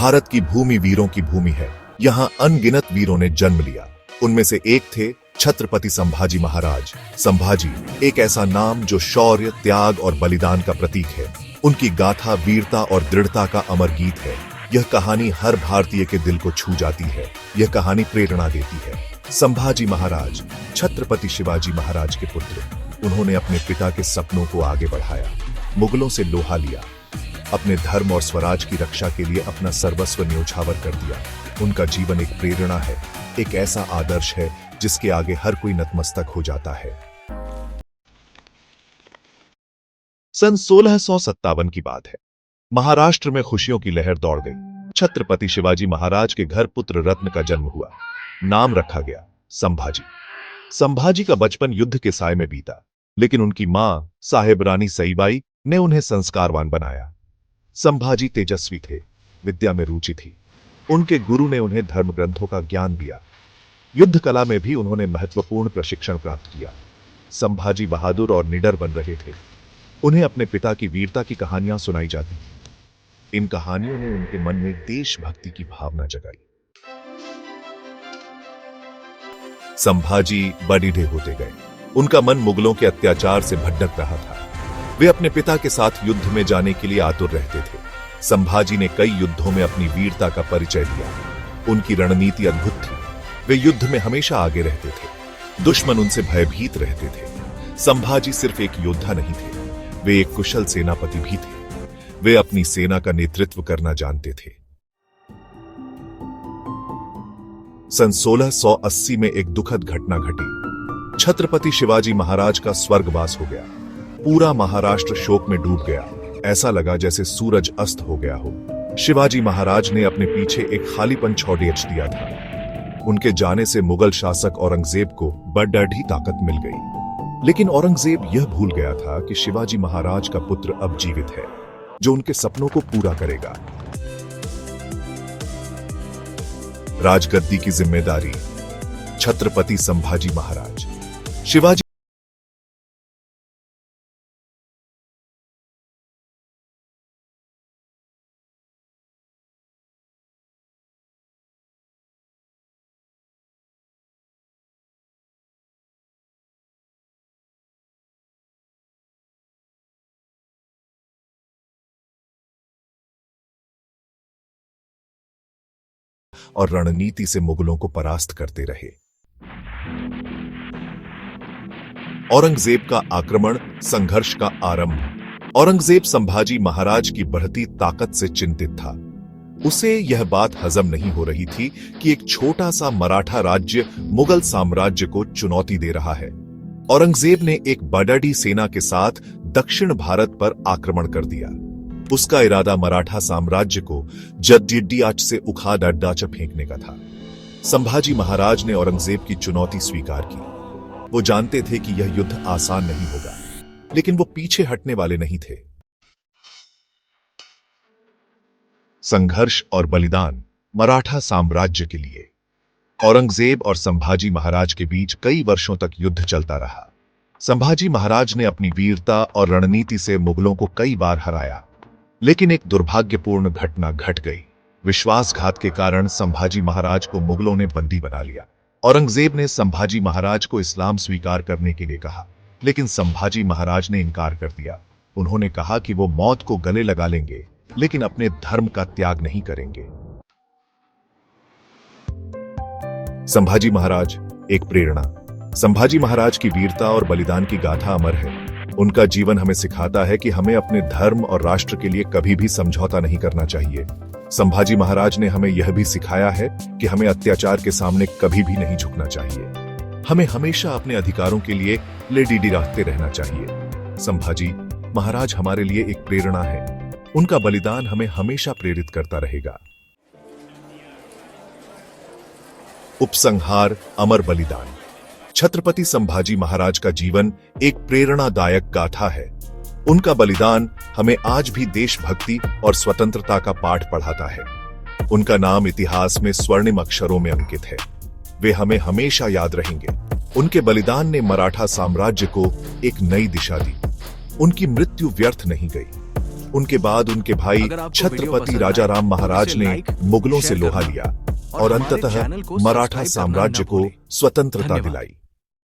भारत की भूमि वीरों की भूमि है। यहाँ अनगिनत वीरों ने जन्म लिया। उनमें से एक थे छत्रपति संभाजी महाराज। संभाजी एक ऐसा नाम जो शौर्य, त्याग और बलिदान का प्रतीक है। उनकी गाथा वीरता और दृढ़ता का अमर गीत है। यह कहानी हर भारतीय के दिल को छू जाती है। यह कहानी प्रेरणा देती है। संभाजी महाराज छत्रपति शिवाजी महाराज के पुत्र। उन्होंने अपने पिता के सपनों को आगे बढ़ाया, मुगलों से लोहा लिया, अपने धर्म और स्वराज की रक्षा के लिए अपना सर्वस्व न्योछावर कर दिया। उनका जीवन एक प्रेरणा है, एक ऐसा आदर्श है जिसके आगे हर कोई नतमस्तक हो जाता है। सन 1657 की बात है। महाराष्ट्र में खुशियों की लहर दौड़ गई। छत्रपति शिवाजी महाराज के घर पुत्र रत्न का जन्म हुआ। नाम रखा गया संभाजी। संभाजी का बचपन युद्ध के साए में बीता, लेकिन उनकी मां साहेब रानी सईबाई ने उन्हें संस्कारवान बनाया। संभाजी तेजस्वी थे, विद्या में रुचि थी। उनके गुरु ने उन्हें धर्म ग्रंथों का ज्ञान दिया। युद्ध कला में भी उन्होंने महत्वपूर्ण प्रशिक्षण प्राप्त किया। संभाजी बहादुर और निडर बन रहे थे। उन्हें अपने पिता की वीरता की कहानियां सुनाई जाती। इन कहानियों ने उनके मन में देशभक्ति की भावना जगाई। संभाजी बड़ीढे होते गए। उनका मन मुगलों के अत्याचार से भटक रहा था। वे अपने पिता के साथ युद्ध में जाने के लिए आतुर रहते थे। संभाजी ने कई युद्धों में अपनी वीरता का परिचय दिया। उनकी रणनीति अद्भुत थी। वे युद्ध में हमेशा आगे रहते थे। दुश्मन उनसे भयभीत रहते थे। संभाजी सिर्फ एक योद्धा नहीं थे, वे एक कुशल सेनापति भी थे। वे अपनी सेना का नेतृत्व करना जानते थे। सन 1680 में एक दुखद घटना घटी। छत्रपति शिवाजी महाराज का स्वर्गवास हो गया। पूरा महाराष्ट्र शोक में डूब गया। ऐसा लगा जैसे सूरज अस्त हो गया हो। शिवाजी महाराज ने अपने पीछे एक खालीपन छोड़ दिया था। उनके जाने से मुगल शासक औरंगजेब को बड़ी ताकत मिल गई। लेकिन औरंगजेब यह भूल गया था कि शिवाजी महाराज का पुत्र अब जीवित है, जो उनके सपनों को पूरा करेगा। राजगद्दी की जिम्मेदारी छत्रपति संभाजी महाराज। शिवाजी और रणनीति से मुगलों को परास्त करते रहे। औरंगजेब का आक्रमण, संघर्ष का आरंभ। औरंगजेब संभाजी महाराज की बढ़ती ताकत से चिंतित था। उसे यह बात हजम नहीं हो रही थी कि एक छोटा सा मराठा राज्य मुगल साम्राज्य को चुनौती दे रहा है। औरंगजेब ने एक बड़ी सेना के साथ दक्षिण भारत पर आक्रमण कर दिया। उसका इरादा मराठा साम्राज्य को जद्दियाच से उखाड़ अड्डाचा फेंकने का था। संभाजी महाराज ने औरंगजेब की चुनौती स्वीकार की। वो जानते थे कि यह युद्ध आसान नहीं होगा, लेकिन वो पीछे हटने वाले नहीं थे। संघर्ष और बलिदान मराठा साम्राज्य के लिए। औरंगजेब और संभाजी महाराज के बीच कई वर्षों तक युद्ध चलता रहा। संभाजी महाराज ने अपनी वीरता और रणनीति से मुगलों को कई बार हराया, लेकिन एक दुर्भाग्यपूर्ण घटना घट गई। विश्वासघात के कारण संभाजी महाराज को मुगलों ने बंदी बना लिया। औरंगजेब ने संभाजी महाराज को इस्लाम स्वीकार करने के लिए कहा, लेकिन संभाजी महाराज ने इनकार कर दिया। उन्होंने कहा कि वो मौत को गले लगा लेंगे, लेकिन अपने धर्म का त्याग नहीं करेंगे। संभाजी महाराज एक प्रेरणा। संभाजी महाराज की वीरता और बलिदान की गाथा अमर है। उनका जीवन हमें सिखाता है कि हमें अपने धर्म और राष्ट्र के लिए कभी भी समझौता नहीं करना चाहिए। संभाजी महाराज ने हमें यह भी सिखाया है कि हमें अत्याचार के सामने कभी भी नहीं झुकना चाहिए। हमें हमेशा अपने अधिकारों के लिए लड़ते रहना चाहिए। संभाजी महाराज हमारे लिए एक प्रेरणा है। उनका बलिदान हमें हमेशा प्रेरित करता रहेगा। उपसंहार, अमर बलिदान। छत्रपति संभाजी महाराज का जीवन एक प्रेरणादायक गाथा है। उनका बलिदान हमें आज भी देशभक्ति और स्वतंत्रता का पाठ पढ़ाता है। उनका नाम इतिहास में स्वर्णिम अक्षरों में अंकित है। वे हमें हमेशा याद रहेंगे। उनके बलिदान ने मराठा साम्राज्य को एक नई दिशा दी। उनकी मृत्यु व्यर्थ नहीं गई। उनके बाद उनके भाई छत्रपति राजाराम महाराज ने मुगलों से लोहा लिया और अंततः मराठा साम्राज्य को स्वतंत्रता दिलाई।